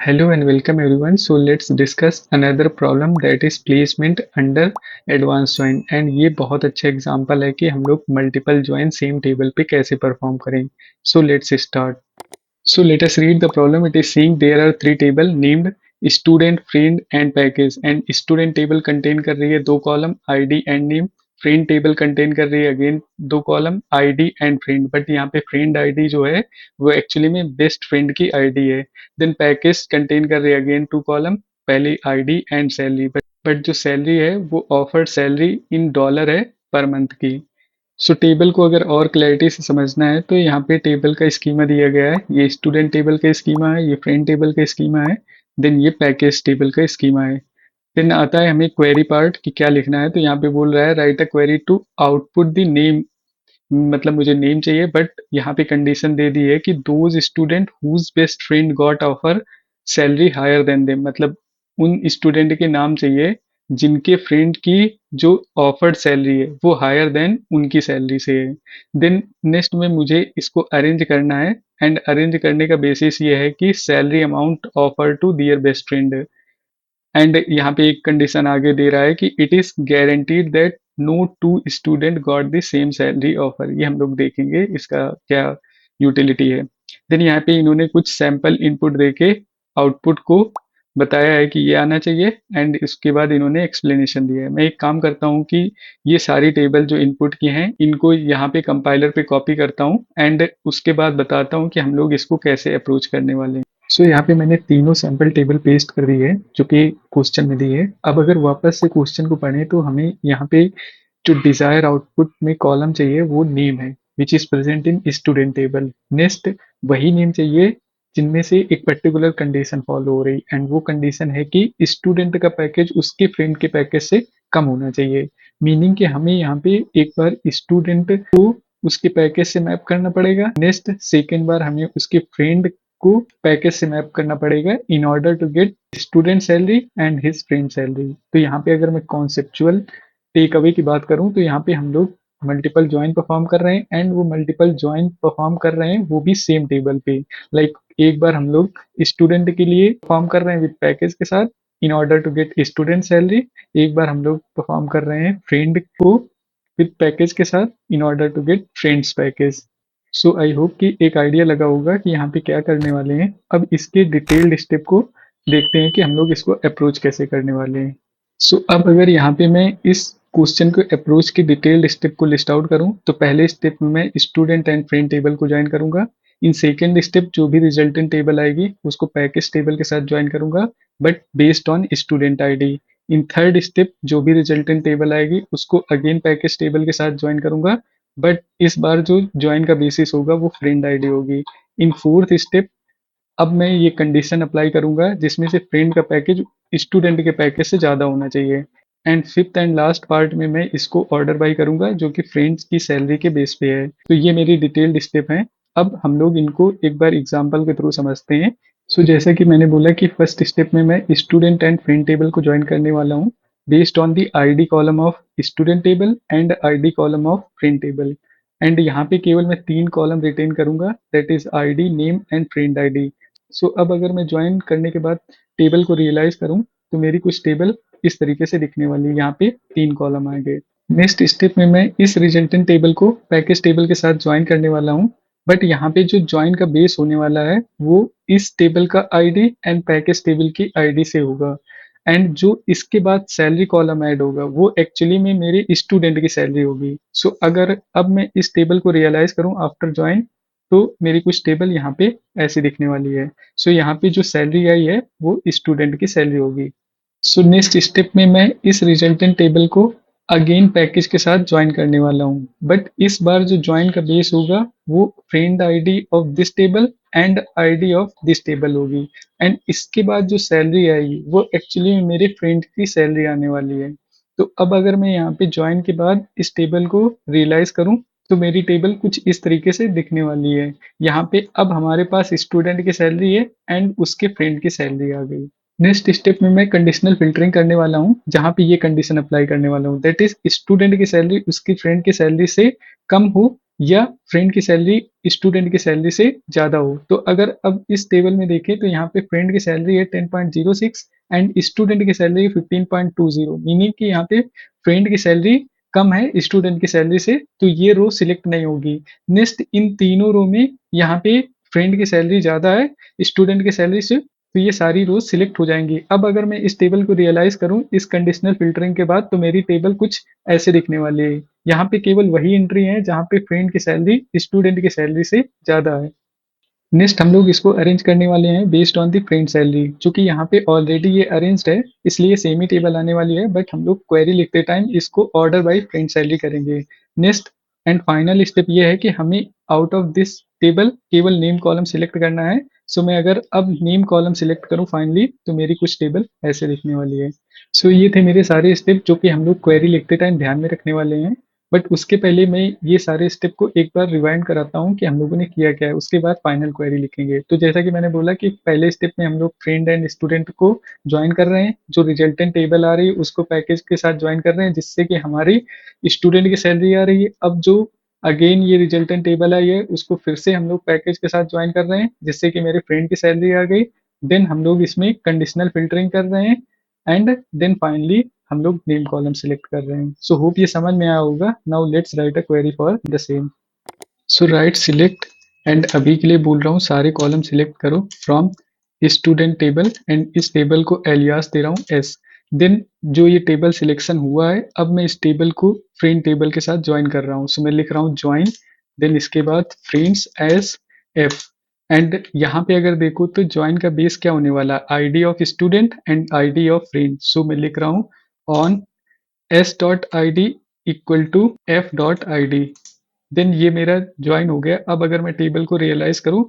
Hello and welcome everyone. So let's discuss another problem that is placement under advanced join and ये बहुत अच्छा example है कि हम लोग मल्टीपल ज्वाइन सेम टेबल पे कैसे परफॉर्म करें. So let's start. So let us read the problem. It is saying there are three table named student, friend and package and student table contain कर रही है दो column ID and name. Friend table contain कर रही है again दो column ID and friend but यहाँ पे फ्रेंड आईडी जो है वो एक्चुअली में बेस्ट फ्रेंड की आईडी है. देन पैकेज कंटेन कर रही है अगेन टू कॉलम पहली आईडी एंड सैलरी बट जो सैलरी है वो ऑफर्ड सैलरी इन डॉलर है पर मंथ की. सो टेबल को अगर और क्लैरिटी से समझना है तो यहाँ पे टेबल का स्कीमा दिया गया है. ये स्टूडेंट टेबल का स्कीमा है, ये फ्रेंड टेबल का स्कीमा है, देन ये पैकेज टेबल का स्कीमा है. देन आता है हमें क्वेरी पार्ट कि क्या लिखना है. तो यहाँ पे बोल रहा है write a query to output the name. मतलब मुझे नेम चाहिए बट यहाँ पे कंडीशन दे दी है कि those student whose best friend got offer salary higher than them. मतलब उन स्टूडेंट के नाम चाहिए जिनके फ्रेंड की जो ऑफर्ड सैलरी है वो हायर देन उनकी सैलरी से है. देन नेक्स्ट में मुझे इसको अरेंज करना है एंड अरेंज करने का बेसिस ये है कि salary amount offer to their best friend. And यहाँ पे एक कंडीशन आगे दे रहा है कि it is guaranteed that no two student got the same salary offer. ये हम लोग देखेंगे इसका क्या यूटिलिटी है. देन यहाँ पे इन्होंने कुछ सैंपल इनपुट देके आउटपुट को बताया है कि ये आना चाहिए एंड इसके बाद इन्होंने एक्सप्लेनेशन दिया है. मैं एक काम करता हूँ कि ये सारी टेबल जो इनपुट की हैं इनको यहाँ पे कंपाइलर पे कॉपी करता हूँ एंड उसके बाद बताता हूँ कि हम लोग इसको कैसे अप्रोच करने वाले हैं. सो यहाँ पे मैंने तीनों सैंपल टेबल पेस्ट कर दी है जो कि क्वेश्चन में दी है. अब अगर वापस से क्वेश्चन को पढ़ें तो हमें यहाँ पे जो डिजायर आउटपुट में कॉलम चाहिए वो नेम है which is present in student table. Next वही नेम चाहिए जिनमें से एक पर्टिकुलर कंडीशन फॉलो हो रही एंड वो कंडीशन है कि स्टूडेंट का पैकेज उसके फ्रेंड के पैकेज से कम होना चाहिए. मीनिंग कि हमें यहाँ पे एक बार स्टूडेंट को उसके पैकेज से मैप करना पड़ेगा, नेक्स्ट सेकेंड बार हमें उसके फ्रेंड को पैकेज से मैप करना पड़ेगा in order to get student salary and his friend salary. तो यहाँ पे अगर मैं कॉन्सेप्चुअल टेक अवे की बात करूँ तो यहाँ पे हम लोग मल्टीपल ज्वाइन परफॉर्म कर रहे हैं एंड वो मल्टीपल ज्वाइन परफॉर्म कर रहे हैं वो भी सेम टेबल पे. लाइक एक बार हम लोग स्टूडेंट के लिए परफॉर्म कर रहे हैं विद पैकेज के साथ in order to get student salary, एक बार हम लोग परफॉर्म कर रहे हैं फ्रेंड को विद पैकेज के साथ in order to get friends package. So I hope कि एक आइडिया लगा होगा कि यहाँ पे क्या करने वाले हैं. अब इसके डिटेल्ड स्टेप को देखते हैं कि हम लोग इसको अप्रोच कैसे करने वाले हैं. सो अब अगर यहाँ पे मैं इस क्वेश्चन को अप्रोच की डिटेल्ड स्टेप को लिस्ट आउट करूँ तो पहले स्टेप में मैं स्टूडेंट एंड फ्रेंड टेबल को ज्वाइन करूंगा. इन सेकेंड स्टेप जो भी रिजल्टेंट टेबल आएगी उसको पैकेज टेबल के साथ ज्वाइन करूंगा but based on student ID. In third step जो भी रिजल्टेंट टेबल आएगी उसको अगेन पैकेज टेबल के साथ ज्वाइन करूंगा बट इस बार जो ज्वाइन का बेसिस होगा वो फ्रेंड आईडी होगी. इन फोर्थ स्टेप अब मैं ये कंडीशन अप्लाई करूंगा जिसमें से फ्रेंड का पैकेज स्टूडेंट के पैकेज से ज़्यादा होना चाहिए. And fifth and last part में मैं इसको ऑर्डर बाई करूंगा जो कि फ्रेंड्स की सैलरी के बेस पे है. तो ये मेरी डिटेल्ड स्टेप है. अब हम लोग इनको एक बार एग्जाम्पल के थ्रू समझते हैं. सो जैसा कि मैंने बोला कि फर्स्ट स्टेप में मैं स्टूडेंट एंड फ्रेंड टेबल को ज्वाइन करने वाला हूँ based on the ID column of student table and ID column of friend table. And यहाँ पे केवल मैं तीन कॉलम रिटेन करूंगा that is ID, name and friend ID. So अब अगर मैं ज्वाइन करने के बाद टेबल को रियलाइज करूं तो मेरी कुछ टेबल इस तरीके से दिखने वाली है. यहाँ पे तीन कॉलम आ गए. नेक्स्ट स्टेप में मैं इस रिजल्टेंट टेबल को पैकेज टेबल के साथ ज्वाइन करने वाला हूँ बट यहाँ पे जो ज्वाइन का बेस होने वाला है वो इस टेबल का आईडी एंड पैकेज टेबल की आईडी से होगा एंड जो इसके बाद सैलरी कॉलम ऐड होगा वो एक्चुअली में मेरे स्टूडेंट की सैलरी होगी. सो अगर अब मैं इस टेबल को रियलाइज करूं आफ्टर ज्वाइन तो मेरी कुछ टेबल यहाँ पे ऐसी दिखने वाली है. सो यहाँ पे जो सैलरी आई है वो स्टूडेंट की सैलरी होगी. सो नेक्स्ट स्टेप में मैं इस रिजल्टेंट टेबल को अगेन पैकेज के साथ ज्वाइन करने वाला हूँ बट इस बार जो ज्वाइन का बेस होगा वो friend ID of this table and ID of this table होगी एंड इसके बाद जो सैलरी आएगी वो एक्चुअली मेरे फ्रेंड की सैलरी आने वाली है. तो अब अगर मैं यहाँ पे ज्वाइन के बाद इस टेबल को रियलाइज करूँ तो मेरी टेबल कुछ इस तरीके से दिखने वाली है. यहाँ पे अब हमारे पास स्टूडेंट की सैलरी है एंड उसके फ्रेंड की सैलरी आ गई. नेक्स्ट स्टेप में मैं कंडीशनल फिल्टरिंग करने वाला हूँ जहाँ पे ये कंडीशन अप्लाई करने वाला हूँ दैट इज स्टूडेंट की सैलरी उसकी फ्रेंड की सैलरी से कम हो या फ्रेंड की सैलरी स्टूडेंट की सैलरी से ज़्यादा हो। तो अगर अब इस टेबल में देखें तो यहाँ पे फ्रेंड की सैलरी है 10.06 एंड स्टूडेंट की सैलरी 15.20, मीनिंग कि यहाँ पे फ्रेंड की सैलरी कम है स्टूडेंट की सैलरी से, तो ये रो सिलेक्ट नहीं होगी। नेक्स्ट इन तीनों रो में यहाँ पे फ्रेंड की सैलरी ज़्यादा है स्टूडेंट की सैलरी से, तो ये सारी रोज सिलेक्ट हो जाएंगी। अब अगर मैं इस टेबल को रियलाइज करूँ इस कंडीशनल फिल्टरिंग के बाद, तो मेरी टेबल कुछ ऐसे दिखने वाली है। यहाँ पे केवल वही एंट्री है जहाँ पे फ्रेंड की सैलरी स्टूडेंट की सैलरी से ज़्यादा है। नेक्स्ट हम लोग इसको अरेंज करने वाले हैं based on the friend salary, चूंकि यहाँ पे ऑलरेडी ये अरेंज्ड है इसलिए सेम ही टेबल आने वाली है, बट हम लोग क्वेरी लिखते टाइम इसको ऑर्डर बाय फ्रेंड सैलरी करेंगे। नेक्स्ट एंड फाइनल स्टेप ये है कि हमें आउट ऑफ दिस टेबल केवल नेम कॉलम सिलेक्ट करना है। सो मैं अगर अब नेम कॉलम सिलेक्ट करूँ फाइनली, तो मेरी कुछ टेबल ऐसे दिखने वाली है। सो ये थे मेरे सारे स्टेप जो कि हम लोग क्वेरी लिखते टाइम ध्यान में रखने वाले हैं। बट उसके पहले मैं ये सारे स्टेप को एक बार रिवाइंड कराता हूँ कि हम लोगों ने किया क्या है, उसके बाद फाइनल क्वेरी लिखेंगे। तो जैसा कि मैंने बोला कि पहले स्टेप में हम लोग फ्रेंड एंड स्टूडेंट को ज्वाइन कर रहे हैं, जो रिजल्टेंट टेबल आ रही है उसको पैकेज के साथ ज्वाइन कर रहे हैं जिससे कि हमारी स्टूडेंट की सैलरी आ रही है। अब जो अगेन ये रिजल्टेंट टेबल आई है उसको फिर से हम लोग पैकेज के साथ ज्वाइन कर रहे हैं जिससे कि मेरे फ्रेंड की सैलरी आ गई। देन हम लोग इसमें कंडीशनल फिल्टरिंग कर रहे हैं एंड देन फाइनली हम लोग नेम कॉलम सिलेक्ट कर रहे हैं। सो होप ये समझ में आया होगा। Now let's write a query for the same. So right select and अभी के लिए बोल रहा हूँ सारे कॉलम सिलेक्ट करो फ्रॉम स्टूडेंट टेबल एंड इस टेबल को एलियास दे रहा हूँ एस। देन जो ये टेबल सिलेक्शन हुआ है अब मैं इस टेबल को फ्रेंड टेबल के साथ ज्वाइन कर रहा हूँ। सो मैं लिख रहा हूँ ज्वाइन, देन इसके बाद फ्रेंड्स एस एफ। एंड यहाँ पे अगर देखो तो ज्वाइन का बेस क्या होने वाला है, ID of student and ID of friend. So मैं लिख रहा हूँ on S dot I D equal to F dot I D. Then ये मेरा ज्वाइन हो गया। अब अगर मैं टेबल को रियलाइज करूं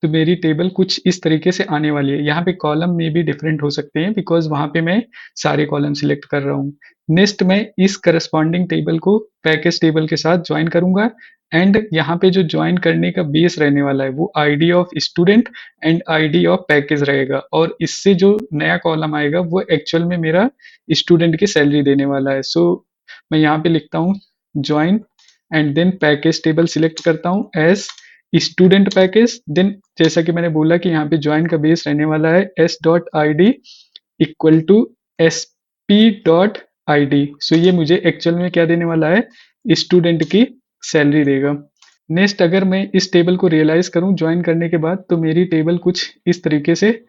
तो मेरी टेबल कुछ इस तरीके से आने वाली है। यहाँ पे कॉलम में भी डिफरेंट हो सकते हैं बिकॉज वहां पे मैं सारे कॉलम सिलेक्ट कर रहा हूँ। नेक्स्ट मैं इस करस्पॉन्डिंग टेबल को पैकेज टेबल के साथ ज्वाइन करूंगा एंड यहाँ पे जो ज्वाइन करने का बेस रहने वाला है वो ID of student and ID of package रहेगा, और इससे जो नया कॉलम आएगा वो एक्चुअल में मेरा स्टूडेंट की सैलरी देने वाला है। सो मैं यहाँ पे लिखता हूँ join and then package table select करता हूँ एज स्टूडेंट पैकेज। देन जैसा कि मैंने बोला कि यहाँ पे ज्वाइन का बेस रहने वाला है S dot I D equal to S P dot I D. So ये मुझे एक्चुअल में क्या देने वाला है, स्टूडेंट की सैलरी देगा। नेक्स्ट अगर मैं इस टेबल को रियलाइज करूं ज्वाइन करने के बाद, तो मेरी टेबल कुछ इस तरीके से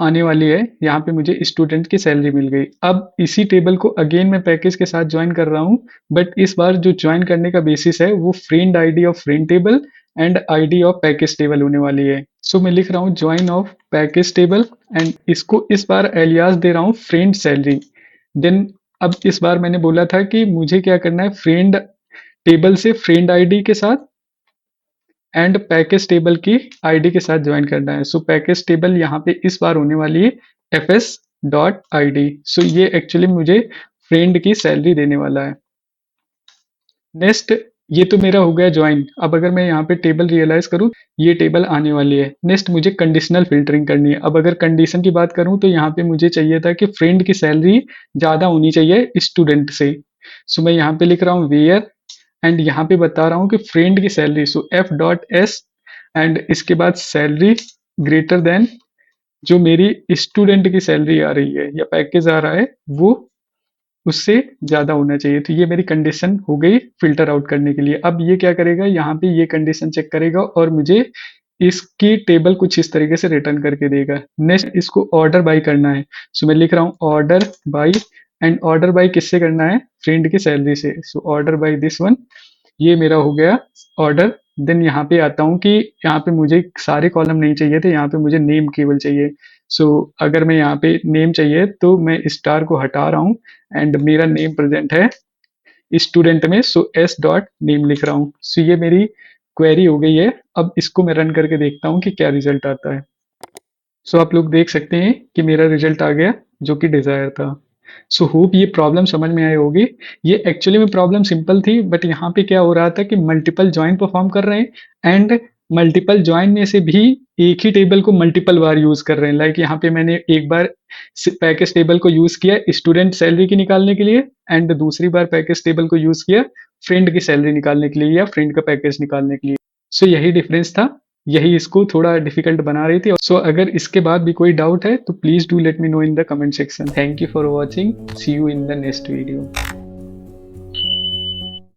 आने वाली है। यहाँ पे मुझे स्टूडेंट की सैलरी मिल गई। अब इसी टेबल को अगेन मैं पैकेज के साथ ज्वाइन कर रहा हूँ, बट इस बार जो ज्वाइन करने का बेसिस है वो friend ID of friend table and ID of package table होने वाली है। सो मैं लिख रहा हूँ join of package table and इसको इस बार एलियास दे रहा हूँ फ्रेंड सैलरी। देन अब इस बार मैंने बोला था कि मुझे क्या करना है, फ्रेंड टेबल से फ्रेंड आईडी के साथ एंड पैकेज टेबल की आईडी के साथ ज्वाइन करना है। सो पैकेज टेबल यहाँ पे इस बार होने वाली है F S dot I D. So ये एक्चुअली मुझे फ्रेंड की सैलरी देने वाला है। नेक्स्ट ये तो मेरा हो गया ज्वाइन। अब अगर मैं यहाँ पे टेबल रियलाइज करूँ ये टेबल आने वाली है। नेक्स्ट मुझे कंडीशनल फिल्टरिंग करनी है। अब अगर कंडीशन की बात करूँ तो यहाँ पे मुझे चाहिए था कि फ्रेंड की सैलरी ज़्यादा होनी चाहिए स्टूडेंट से। सो मैं यहाँ पे लिख रहा हूँ वेयर एंड यहाँ पे बता रहा हूँ कि फ्रेंड की salary, so F dot S and इसके बाद सैलरी ग्रेटर देन जो मेरी स्टूडेंट की सैलरी आ रही है या पैकेज आ रहा है वो उससे ज़्यादा होना चाहिए। तो ये मेरी कंडीशन हो गई फिल्टर आउट करने के लिए। अब ये क्या करेगा, यहाँ पे ये कंडीशन चेक करेगा और मुझे इसकी टेबल कुछ इस तरीके से रिटर्न करके देगा। नेक्स्ट इसको ऑर्डर बाई करना है। सो मैं लिख रहा हूँ order by and order by किससे करना है, फ्रेंड की सैलरी से। So order by this one, ये मेरा हो गया ऑर्डर। देन यहाँ पे आता हूँ कि यहाँ पे मुझे सारे कॉलम नहीं चाहिए थे, यहाँ पे मुझे नेम केवल चाहिए। सो अगर मैं यहाँ पे नेम चाहिए तो मैं स्टार को हटा रहा हूँ एंड मेरा नेम प्रेजेंट है स्टूडेंट में। सो एस डॉट नेम लिख रहा हूँ। सो ये मेरी क्वेरी हो गई है। अब इसको मैं रन करके देखता हूँ कि क्या रिजल्ट आता है। सो आप लोग देख सकते हैं कि मेरा रिजल्ट आ गया जो कि डिजायर था। सो होप ये प्रॉब्लम समझ में आई होगी। ये एक्चुअली में प्रॉब्लम सिंपल थी, बट यहाँ पे क्या हो रहा था कि मल्टीपल ज्वाइन परफॉर्म कर रहे हैं एंड मल्टीपल जॉइन में से भी एक ही टेबल को मल्टीपल बार यूज़ कर रहे हैं। लाइक यहाँ पे मैंने एक बार पैकेज टेबल को यूज़ किया स्टूडेंट सैलरी की निकालने के लिए एंड दूसरी बार पैकेज टेबल को यूज़ किया फ्रेंड की सैलरी निकालने के लिए या फ्रेंड का पैकेज निकालने के लिए। सो यही डिफरेंस था, यही इसको थोड़ा डिफिकल्ट बना रही थी। सो अगर इसके बाद भी कोई डाउट है तो please do let me know in the comment section. Thank you for watching, see you in the next video.